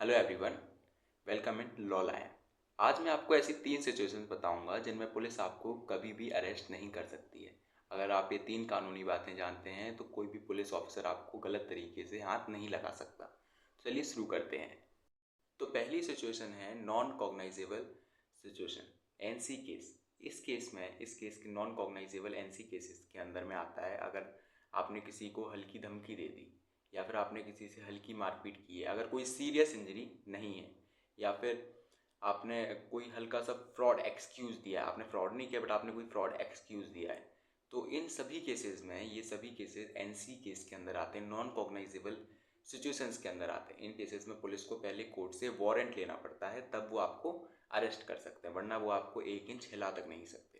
Hello everyone, welcome in law lion. आज मैं आपको ऐसी 3 सिचुएशंस बताऊंगा जिनमें पुलिस आपको कभी भी अरेस्ट नहीं कर सकती है। अगर आप ये 3 कानूनी बातें जानते हैं तो कोई भी पुलिस ऑफिसर आपको गलत तरीके से हाथ नहीं लगा सकता। चलिए शुरू करते हैं। तो पहली सिचुएशन है non cognisable situation, NC case. इस केस के नॉन कॉग्नाइजेबल एनसी केसेस के अंदर में आता है अगर आपने किसी को हल्की धमकी दे दी, या फिर आपने किसी से हल्की मारपीट की है, अगर कोई सीरियस इंजरी नहीं है, या फिर आपने कोई हल्का सा फ्रॉड एक्सक्यूज दिया है। आपने फ्रॉड नहीं किया बट आपने कोई फ्रॉड एक्सक्यूज दिया है। तो इन सभी केसेस में ये सभी केसेस एनसी केस के अंदर आते हैं, नॉन कॉग्नाइजेबल सिचुएशंस के अंदर आते हैं। इन केसेस में पुलिस को पहले कोर्ट से वारंट लेना पड़ता है, तब वो आपको अरेस्ट कर सकते हैं, वरना वो आपको 1 इंच हिला तक नहीं सकते।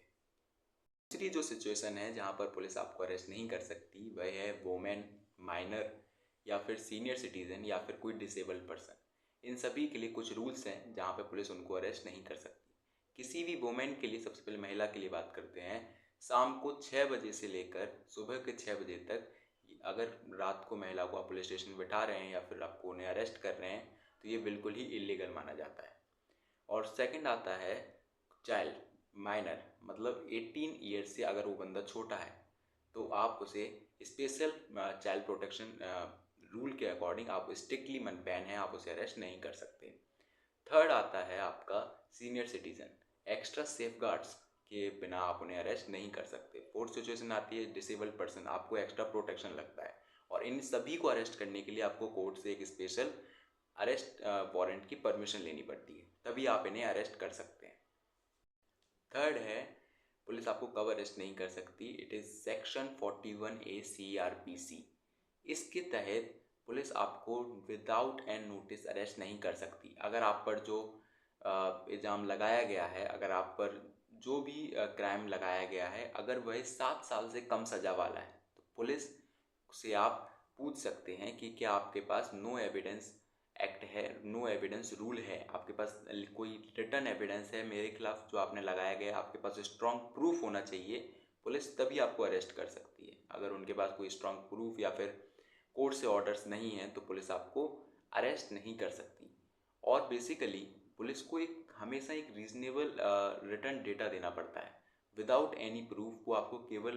दूसरी जो सिचुएशन है जहाँ पर पुलिस आपको अरेस्ट नहीं कर सकती वह है वोमेन, माइनर, या फिर सीनियर सिटीजन, या फिर कोई डिसेबल्ड पर्सन। इन सभी के लिए कुछ रूल्स हैं जहाँ पे पुलिस उनको अरेस्ट नहीं कर सकती। किसी भी वोमेन के लिए, सबसे पहले महिला के लिए बात करते हैं, शाम को 6 बजे से लेकर सुबह के 6 बजे तक अगर रात को महिला को आप पुलिस स्टेशन में बिठा रहे हैं या फिर आपको उन्हें अरेस्ट कर रहे हैं तो ये बिल्कुल ही इलीगल माना जाता है। और सेकंड आता है चाइल्ड, माइनर, मतलब 18 ईयर्स से अगर वो बंदा छोटा है तो आप उसे स्पेशल चाइल्ड प्रोटेक्शन रूल के अकॉर्डिंग आप स्ट्रिक्टली मन बैन है, आप उसे अरेस्ट नहीं कर सकते। थर्ड आता है आपका senior citizen, extra safe guards के बिना आप उन्हें अरेस्ट नहीं कर सकते। फोर्थ सिचुएशन आती है डिसेबल्ड पर्सन, आपको एक्स्ट्रा प्रोटेक्शन लगता है, और इन सभी को अरेस्ट करने के लिए आपको कोर्ट से एक स्पेशल अरेस्ट वारंट की परमिशन लेनी पड़ती है, तभी आप इन्हें अरेस्ट कर सकते हैं। थर्ड है पुलिस आपको कब अरेस्ट नहीं कर सकती, it is section 41A CRPC। इसके तहत पुलिस आपको विदाउट एन नोटिस अरेस्ट नहीं कर सकती। अगर आप पर जो इल्ज़ाम लगाया गया है, अगर आप पर जो भी क्राइम लगाया गया है, अगर वह 7 साल से कम सज़ा वाला है तो पुलिस से आप पूछ सकते हैं कि क्या आपके पास नो एविडेंस एक्ट है, नो एविडेंस रूल है, आपके पास कोई रिटर्न एविडेंस है मेरे खिलाफ जो आपने लगाया गया, आपके पास स्ट्रॉन्ग प्रूफ होना चाहिए। पुलिस तभी आपको अरेस्ट कर सकती है। अगर उनके पास कोई स्ट्रॉन्ग प्रूफ या फिर कोर्ट से ऑर्डर्स नहीं हैं तो पुलिस आपको अरेस्ट नहीं कर सकती। और बेसिकली पुलिस को एक हमेशा एक रीजनेबल रिटर्न डेटा देना पड़ता है। विदाउट एनी प्रूफ वो आपको केवल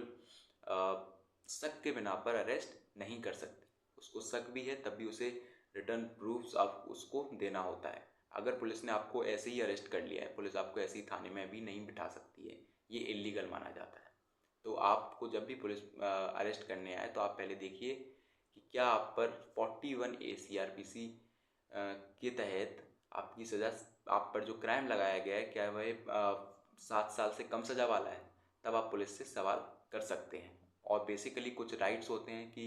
शक के बिना पर अरेस्ट नहीं कर सकती। उसको शक भी है तब भी उसे रिटर्न प्रूफ्स आप उसको देना होता है। अगर पुलिस ने आपको ऐसे ही अरेस्ट कर लिया है, पुलिस आपको ऐसे ही थाने में भी नहीं बिठा सकती है, ये इलीगल माना जाता है। तो आपको जब भी पुलिस अरेस्ट करने आए तो आप पहले देखिए कि क्या आप पर 41A CRPC के तहत आपकी सज़ा, आप पर जो क्राइम लगाया गया है क्या वह 7 साल से कम सज़ा वाला है, तब आप पुलिस से सवाल कर सकते हैं। और बेसिकली कुछ राइट्स होते हैं कि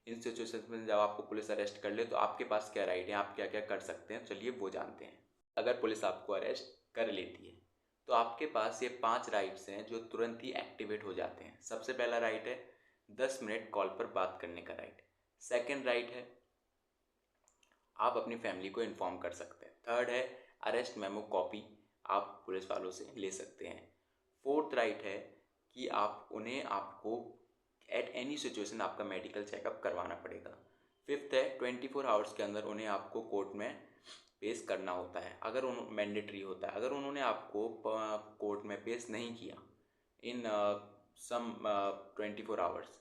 इन सिचुएशंस में जब आपको पुलिस अरेस्ट कर ले तो आपके पास क्या राइट है, आप क्या क्या कर सकते हैं, चलिए वो जानते हैं। अगर पुलिस आपको अरेस्ट कर लेती है तो आपके पास ये 5 राइट्स हैं जो तुरंत ही एक्टिवेट हो जाते हैं। सबसे पहला राइट है 10 मिनट कॉल पर बात करने का राइट। सेकंड राइट है आप अपनी फैमिली को इन्फॉर्म कर सकते हैं। थर्ड है अरेस्ट मेमो कॉपी आप पुलिस वालों से ले सकते हैं। फोर्थ राइट है कि आपको एट एनी सिचुएशन आपका मेडिकल चेकअप करवाना पड़ेगा। फिफ्थ है 24 आवर्स के अंदर उन्हें आपको कोर्ट में पेश करना होता है, अगर मैंडेटरी होता है। अगर उन्होंने आपको कोर्ट में पेश नहीं किया इन सम 24 आवर्स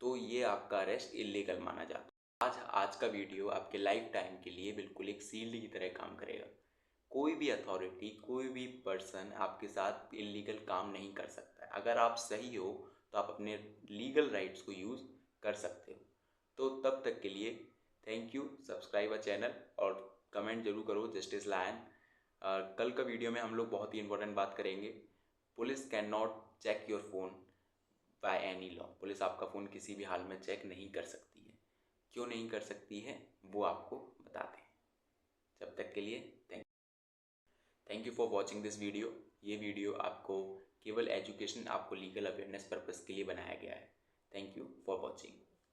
तो ये आपका अरेस्ट इलीगल माना जाता है। आज का वीडियो आपके लाइफ टाइम के लिए बिल्कुल एक सील्ड की तरह काम करेगा। कोई भी अथॉरिटी, कोई भी पर्सन आपके साथ इलीगल काम नहीं कर सकता है। अगर आप सही हो तो आप अपने लीगल राइट्स को यूज़ कर सकते हो। तो तब तक के लिए thank you. Subscribe a channel और कमेंट जरूर करो जस्टिस लायन। कल का वीडियो में हम लोग बहुत ही इंपॉर्टेंट बात करेंगे। Police can not check your phone by any law. Police आपका फ़ोन किसी भी हाल में चेक नहीं कर सकती है। क्यों नहीं कर सकती है वो आपको बताते हैं। जब तक के लिए thank you for watching this video. ये वीडियो आपको केवल एजुकेशन, आपको लीगल अवेयरनेस पर्पज़ के लिए बनाया गया है। Thank you for watching.